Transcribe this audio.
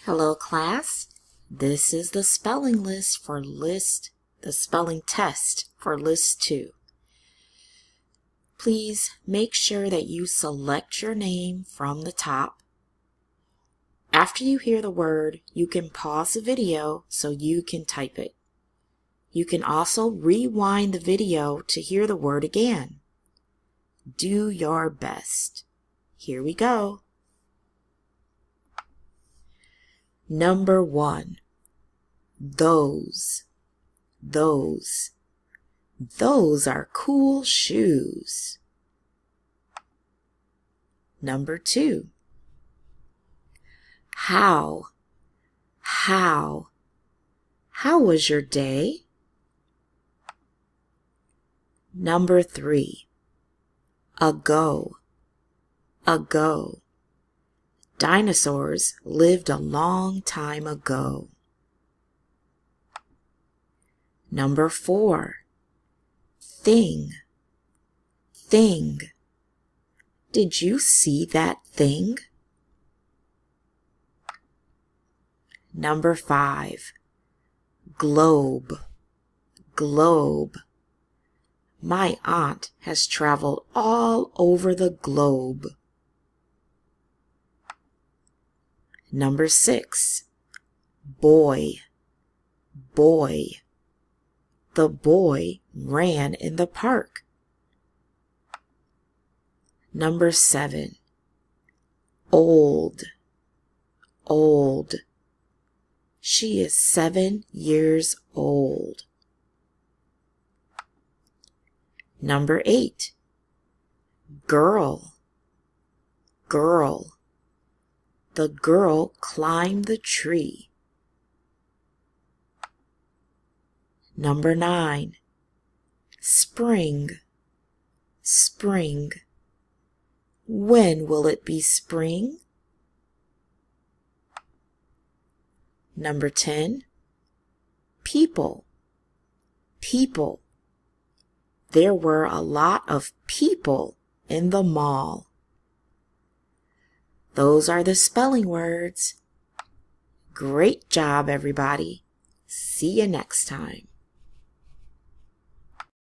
Hello class, this is the spelling test for list 2. Please make sure that you select your name from the top. After you hear the word, you can pause the video so you can type it. You can also rewind the video to hear the word again. Do your best. Here we go. Number 1, those are cool shoes. Number 2, how was your day? Number 3, ago. Dinosaurs lived a long time ago. Number 4, thing. Did you see that thing? Number 5, globe. My aunt has traveled all over the globe. Number 6, boy. The boy ran in the park. Number 7, old. She is 7 years old. Number 8, girl. The girl climbed the tree. Number 9, spring. When will it be spring? Number 10, people. There were a lot of people in the mall. Those are the spelling words. Great job, everybody. See you next time.